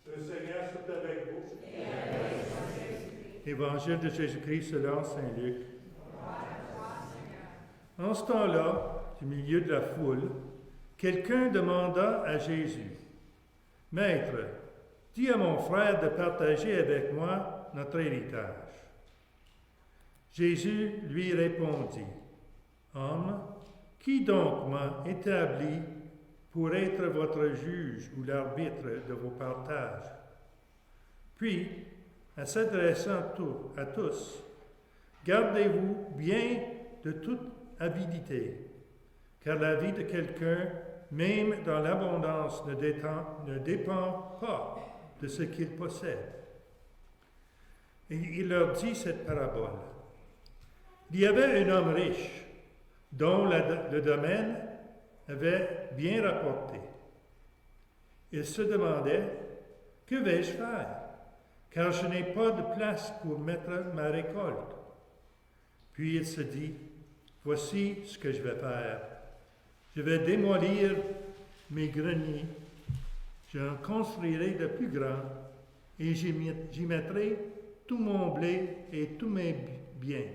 Le Seigneur soit avec vous. Et avec ton esprit. Évangile de Jésus-Christ selon saint Luc. Gloire à toi, Seigneur. En ce temps-là, du milieu de la foule, quelqu'un demanda à Jésus, « Maître, dis à mon frère de partager avec moi notre héritage. » Jésus lui répondit, « Homme, qui donc m'a établi pour être votre juge ou l'arbitre de vos partages? » Puis, en s'adressant à tous, « Gardez-vous bien de toute avidité, car la vie de quelqu'un, même dans l'abondance, ne dépend pas de ce qu'il possède. » Et il leur dit cette parabole. Il y avait un homme riche, dont le domaine avait bien rapporté. Il se demandait, « Que vais-je faire? Car je n'ai pas de place pour mettre ma récolte. » Puis il se dit, « Voici ce que je vais faire. Je vais démolir mes greniers, j'en construirai de plus grands, et j'y mettrai tout mon blé et tous mes biens.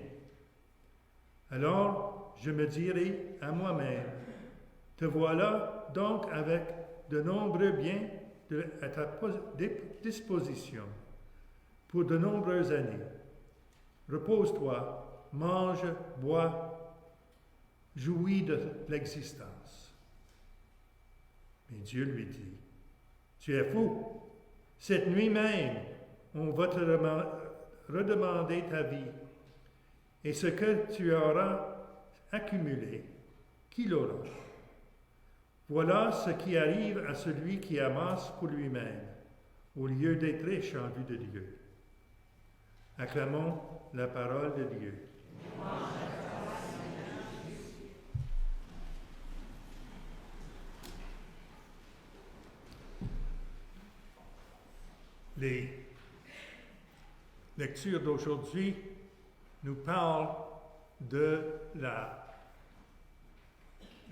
Alors je me dirai à moi-même, te voilà donc avec de nombreux biens à ta disposition pour de nombreuses années. Repose-toi, mange, bois, jouis de l'existence. » Mais Dieu lui dit, « Tu es fou. Cette nuit même, on va te redemander ta vie. Et ce que tu auras accumulé, qui l'aura? Voilà ce qui arrive à celui qui amasse pour lui-même, au lieu d'être riche en vue de Dieu. » Acclamons la parole de Dieu. Les lectures d'aujourd'hui nous parlent de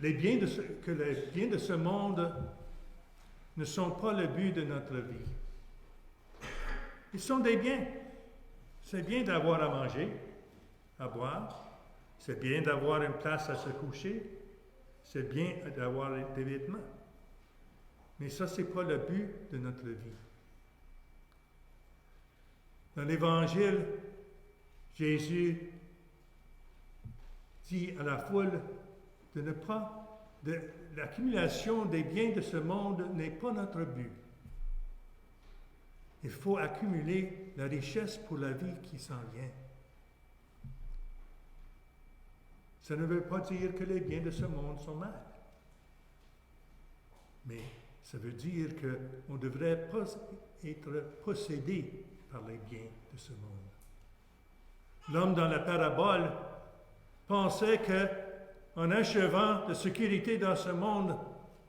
les biens que les biens de ce monde ne sont pas le but de notre vie. Ils sont des biens. C'est bien d'avoir à manger, à boire. C'est bien d'avoir une place à se coucher. C'est bien d'avoir des vêtements. Mais ça, ce n'est pas le but de notre vie. Dans l'Évangile, Jésus dit à la foule l'accumulation des biens de ce monde n'est pas notre but. Il faut accumuler la richesse pour la vie qui s'en vient. Ça ne veut pas dire que les biens de ce monde sont mal. Mais ça veut dire qu'on ne devrait pas être possédé par les biens de ce monde. L'homme dans la parabole pensait qu'en achevant de sécurité dans ce monde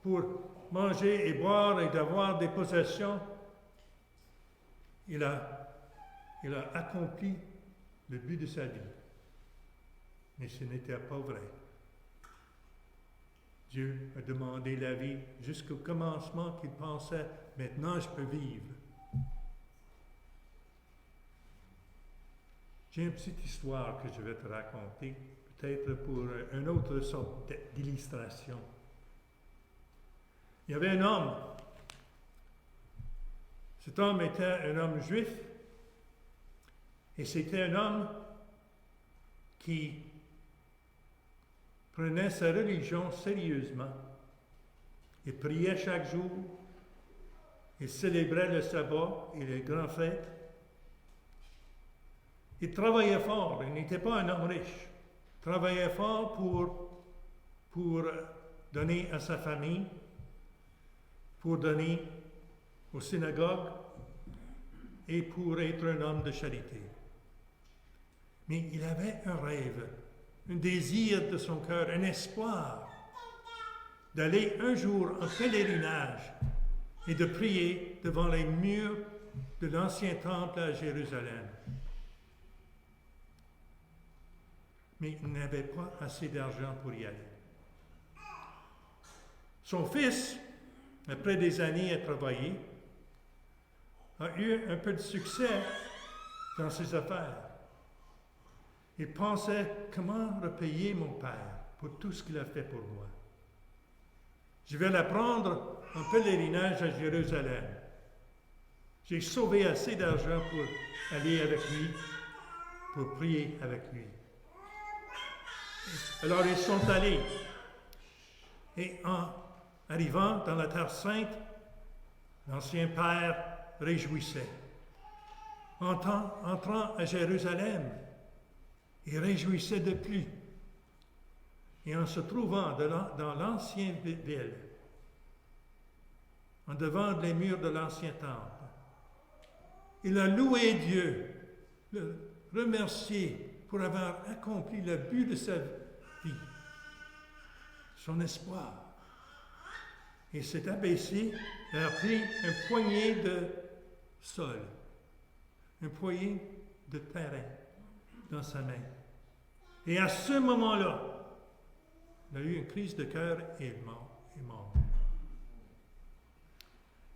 pour manger et boire et d'avoir des possessions, il a accompli le but de sa vie. Mais ce n'était pas vrai. Dieu a demandé la vie jusqu'au commencement qu'il pensait, maintenant je peux vivre. J'ai une petite histoire que je vais te raconter, peut-être pour une autre sorte d'illustration. Il y avait un homme. Cet homme était un homme juif, et c'était un homme qui prenait sa religion sérieusement. Il priait chaque jour, il célébrait le sabbat et les grandes fêtes. Il travaillait fort, il n'était pas un homme riche. Il travaillait fort pour donner à sa famille, pour donner aux synagogues et pour être un homme de charité. Mais il avait un rêve, un désir de son cœur, un espoir d'aller un jour en pèlerinage et de prier devant les murs de l'ancien temple à Jérusalem. Mais il n'avait pas assez d'argent pour y aller. Son fils, après des années à travailler, a eu un peu de succès dans ses affaires. Il pensait comment repayer mon père pour tout ce qu'il a fait pour moi. Je vais l'apprendre en pèlerinage à Jérusalem. J'ai sauvé assez d'argent pour aller avec lui, pour prier avec lui. Alors ils sont allés. Et en arrivant dans la Terre Sainte, l'ancien père réjouissait. Entrant à Jérusalem, il réjouissait de plus. Et en se trouvant dans l'ancienne ville, en devant les murs de l'ancien temple, il a loué Dieu, le remercié pour avoir accompli le but de sa vie, son espoir. Il s'est abaissé et a pris un poignet de sol, un poignet de terrain dans sa main. Et à ce moment-là, il a eu une crise de cœur et est mort.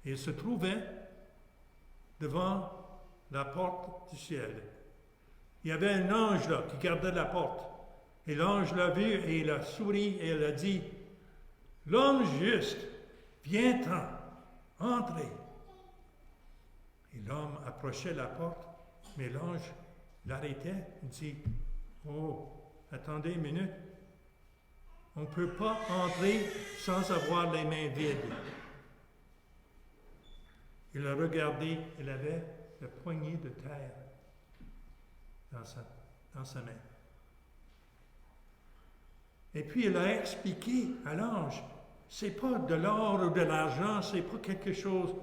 Et il se trouvait devant la porte du ciel. Il y avait un ange là qui gardait la porte. Et l'ange l'a vu et il a souri et il a dit, « L'homme juste, viens-t'en, entrez. » Et l'homme approchait la porte, mais l'ange l'arrêtait et dit, « Oh, attendez une minute. On ne peut pas entrer sans avoir les mains vides. » Il a regardé, il avait le poignet de terre dans sa main. Et puis il a expliqué à l'ange, c'est pas de l'or ou de l'argent, c'est pas quelque chose,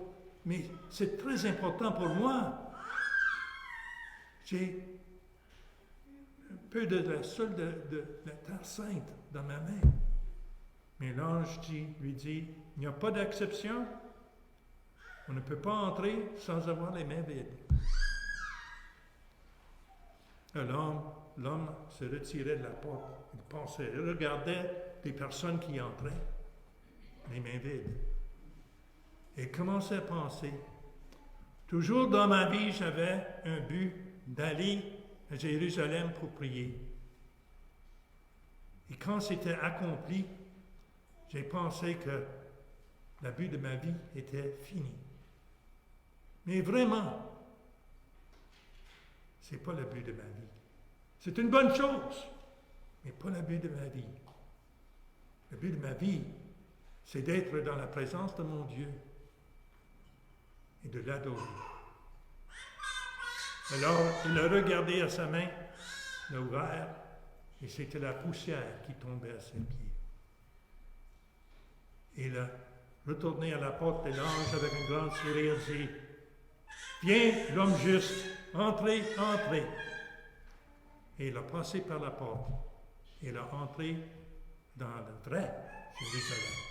mais c'est très important pour moi. J'ai un peu de la sol de la Terre Sainte dans ma main. Mais l'ange lui dit, il n'y a pas d'exception. On ne peut pas entrer sans avoir les mains vides. L'homme se retirait de la porte. Il regardait les personnes qui entraient, les mains vides. Et il commençait à penser, toujours dans ma vie, j'avais un but d'aller à Jérusalem pour prier. Et quand c'était accompli, j'ai pensé que le but de ma vie était fini. Mais vraiment, ce n'est pas le but de ma vie. C'est une bonne chose, mais pas le but de ma vie. Le but de ma vie, c'est d'être dans la présence de mon Dieu et de l'adorer. Alors, il a regardé à sa main, l'a ouvert, et c'était la poussière qui tombait à ses pieds. Et il a retourné à la porte de l'ange avec un grand sourire et dit, « Viens, l'homme juste, entrez, entrez. » Et il a passé par la porte. Et il a entré dans le vrai Jérusalem.